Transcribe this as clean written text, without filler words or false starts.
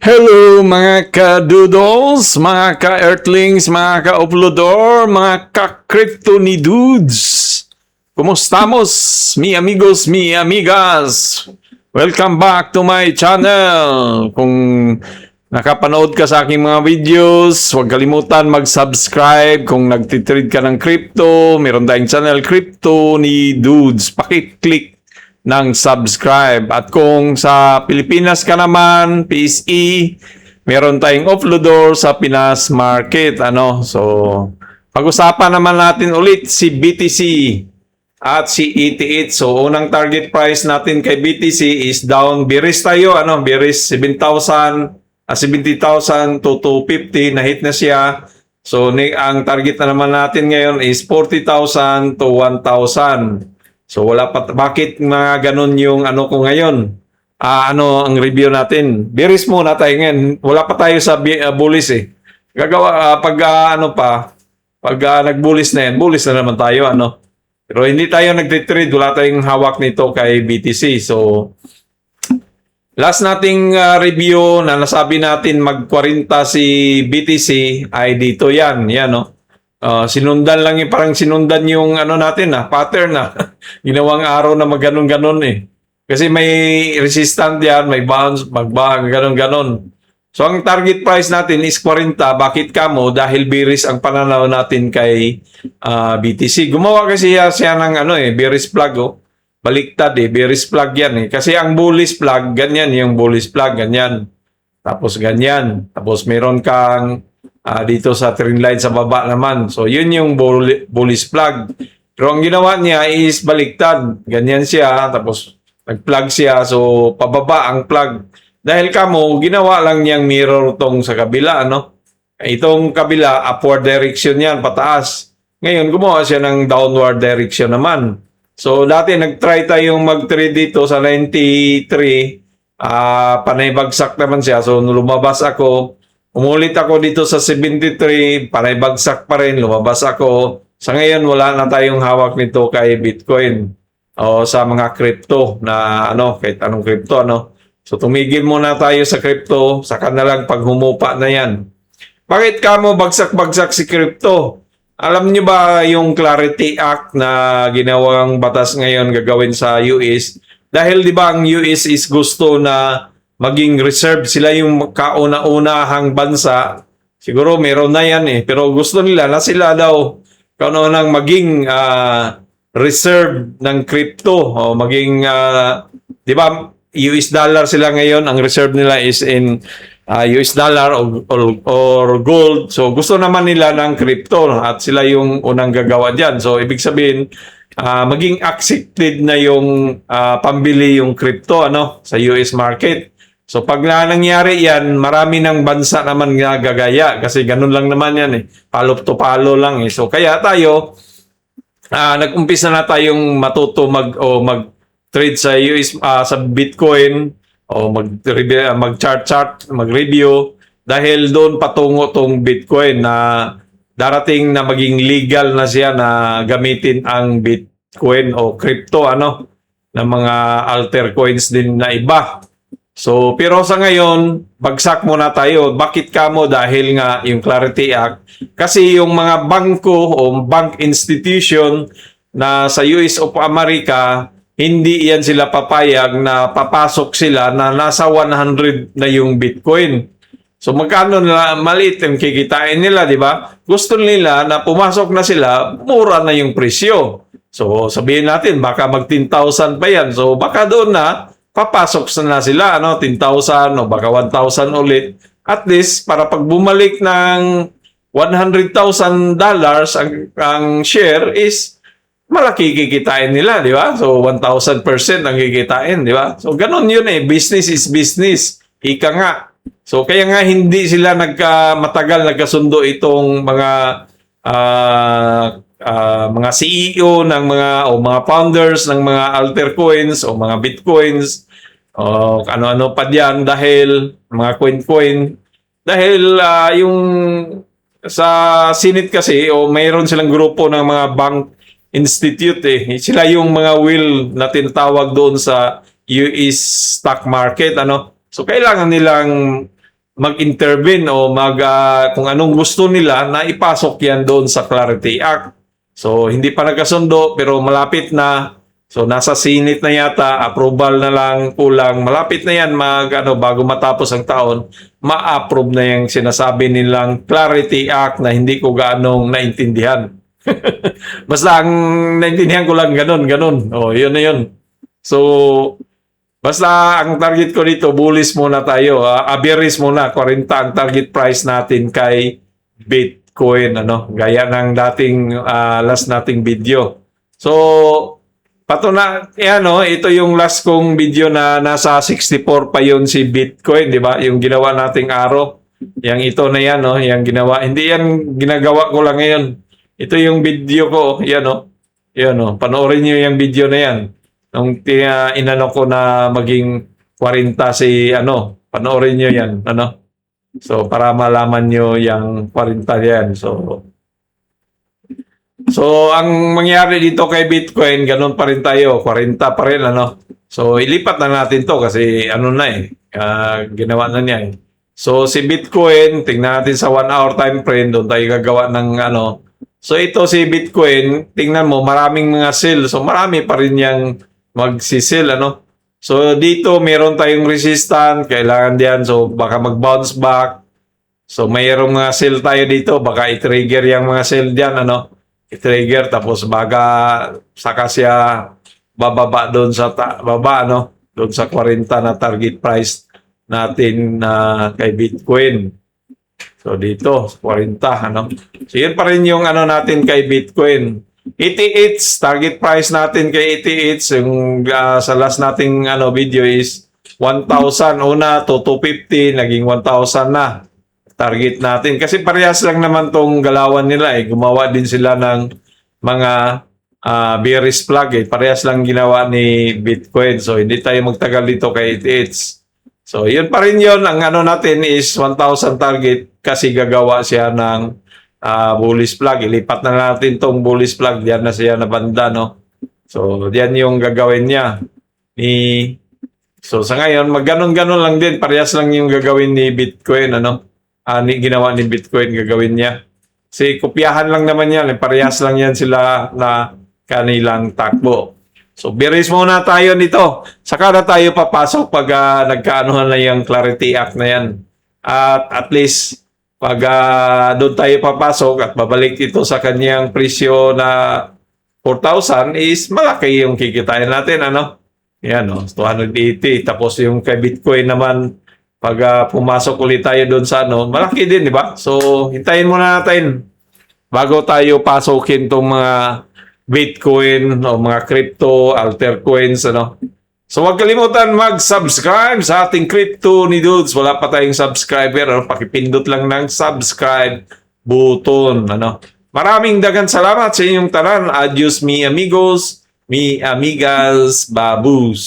Hello mga ka-doodles, mga ka-earthlings, mga ka-uploador, mga ka-crypto ni dudes. Kumustamos, mi amigos, mi amigas? Welcome back to my channel. Kung nakapanood ka sa aking mga videos, huwag kalimutan mag-subscribe. Kung nagtitrade ka ng crypto, meron tayong channel Crypto ni Dudes. Pakiclick ng subscribe. At kung sa Pilipinas ka naman, PSE, meron tayong offloader sa Pinas Market. So, pag-usapan naman natin ulit si BTC at si ETH. So, unang target price natin kay BTC is down. Bearish tayo, bearish 70,000 to 250. Na-hit na siya. So, ang target na naman natin ngayon is 40,000 to 1,000. So wala pa, bakit mga ganun yung ko ngayon? Ang review natin? Bearish muna tayo ngayon. Wala pa tayo sa bullish eh. Gagawa pag nag-bullish na yan, bullish na naman tayo Pero hindi tayo nagte-trade, wala tayong hawak nito kay BTC. So last nating review na nasabi natin mag-40 si BTC ay dito yan, sinundan lang parang sinundan yung natin pattern ginawang araw na magganon-ganon Kasi may resistant yan, may bounce, magbang, ganon-ganon. So ang target price natin is 40. Bakit kamo? Dahil bearish ang pananaw natin kay BTC. Gumawa kasi siya ng bearish flag Baliktad bearish flag yan Kasi ang bullish flag, ganyan yung bullish flag, ganyan. Tapos ganyan. Tapos meron kang dito sa trend line sa baba naman. So, yun yung bullish flag. Pero ang ginawa niya is baliktad. Ganyan siya. Tapos, nag-plug siya. So, pababa ang plug. Dahil kamo, ginawa lang niyang mirror tong sa kabila, Itong kabila, upward direction yan, pataas. Ngayon, gumawa siya ng downward direction naman. So, dati nag-try tayong mag-trade dito sa 93. Panay bagsak naman siya. So, lumabas ako. Umulit ako dito sa 73, panay bagsak pa rin, lumabas ako. Sa ngayon, wala na tayong hawak nito kay Bitcoin o sa mga crypto na kahit anong crypto, So, tumigil muna tayo sa crypto, saka na lang pag humupa na yan. Bakit kamo bagsak-bagsak si crypto? Alam niyo ba yung Clarity Act na ginawang batas ngayon gagawin sa US? Dahil di ba ang US is gusto na maging reserve, sila yung kauna-unahang bansa. Siguro meron na yan pero gusto nila na sila daw kauna-unang maging reserve ng crypto o maging di ba US dollar sila ngayon, ang reserve nila is in US dollar or gold. So gusto naman nila ng crypto at sila yung unang gagawa diyan. So ibig sabihin maging accepted na yung pambili yung crypto sa US market. So pag nangyari yan, marami ng bansa naman gagaya kasi ganun lang naman yan palo to palo lang So kaya tayo nag-umpisa na tayong matuto mag-trade sa US sa Bitcoin o mag-chart, mag-review dahil doon patungo tong Bitcoin na darating na maging legal na siya na gamitin ang Bitcoin o crypto na mga alter coins din na iba. So, pero sa ngayon, bagsak muna tayo. Bakit kamo? Dahil nga yung Clarity Act. Kasi yung mga bangko o bank institution na sa US of America, hindi yan sila papayag na papasok sila na nasa 100 na yung Bitcoin. So, magkano na maliit yung kikitain nila, di ba? Gusto nila na pumasok na sila, mura na yung presyo. So, sabihin natin, baka mag 10,000 pa yan. So, baka doon na, papasok na sila, 10,000 o baka 1,000 ulit. At least, para pag bumalik ng $100,000 ang share is malaki kikitain nila, di ba? So, 1,000% ang kikitain, di ba? So, ganun yun Business is business. Ika nga. So, kaya nga hindi sila matagal nagkasundo itong mga CEO ng mga founders ng mga alter coins o mga bitcoins o ano-ano pa diyan dahil mga coin dahil yung sa Senate kasi o mayroon silang grupo ng mga bank institute sila yung mga will na tinatawag doon sa US stock market So kailangan nilang mag-intervene o kung anong gusto nila na ipasok yan doon sa Clarity Act. So, hindi pa nagkasundo pero malapit na. So, nasa Senate na yata, approval na lang kulang. Malapit na yan bago matapos ang taon, ma-approve na yung sinasabi nilang Clarity Act na hindi ko gaanong naintindihan. Basta ang naintindihan ko lang ganun. O, yun na yun. So, basta ang target ko dito, bullish muna tayo. Bearish muna, 40 ang target price natin kay Bitcoin. Gaya ng dating last nating video. So, ito yung last kong video na nasa 64 pa yun si Bitcoin, di ba? Yung ginawa nating araw. Yang ito na yan, yung ginawa. Hindi yan ginagawa ko lang ngayon. Ito yung video ko, yan, Yan, panoorin niyo yung video na yan. Nung inano ko na maging 40 panoorin niyo yan, So, para malaman niyo yung 40 yan. So, ang mangyari dito kay Bitcoin, ganun pa rin tayo, 40 pa rin, So, ilipat na natin to kasi ginawa na niya eh. So, si Bitcoin, tingnan natin sa 1 hour time frame, doon tayo gagawa ng So, ito si Bitcoin, tingnan mo, maraming mga sell. So, marami pa rin yung magsisell, So, dito, meron tayong resistance, kailangan diyan. So, baka mag-bounce back. So, mayroong mga sell tayo dito, baka i-trigger yung mga sell diyan, i-trigger tapos saka siya bababa doon sa baba doon sa 40 na target price natin kay Bitcoin. So dito 40 So yun pa rin yung natin kay Bitcoin. ETH target price natin kay ETH yung sa last nating video is 1,000 una to 250 naging 1,000 na. Target natin. Kasi parehas lang naman tong galawan nila Gumawa din sila ng mga bearish flag Parehas lang ginawa ni Bitcoin. So, hindi tayo magtagal dito kay ETH. So, yun pa rin yun. Ang natin is 1,000 target kasi gagawa siya ng bullish flag. Ilipat na natin tong bullish flag. Diyan na siya na banda, So, diyan yung gagawin niya. So, sa ngayon, magganon-ganon lang din. Parehas lang yung gagawin ni Bitcoin, ginawa ni Bitcoin gagawin niya. Kasi kopyahan lang naman yan. Parehas lang yan sila na kanilang takbo. So, bearish muna tayo nito. Saka na tayo papasok pag nagkaanuhan na yung Clarity Act na yan. At least, pag doon tayo papasok at babalik ito sa kanyang presyo na 4,000 is malaki yung kikitain natin. Yan, 280. Tapos yung kay Bitcoin naman, pag pumasok ulit tayo doon sa malaki din, di ba? So, hintayin muna natin bago tayo pasukin itong mga Bitcoin o mga crypto, alter coins, So, huwag kalimutan mag-subscribe sa ating Crypto ni Dudes. Wala pa tayong subscriber, pakipindot lang ng subscribe button, Maraming dagang salamat sa inyong tanan. Adios, mi amigos, mi amigas, babus.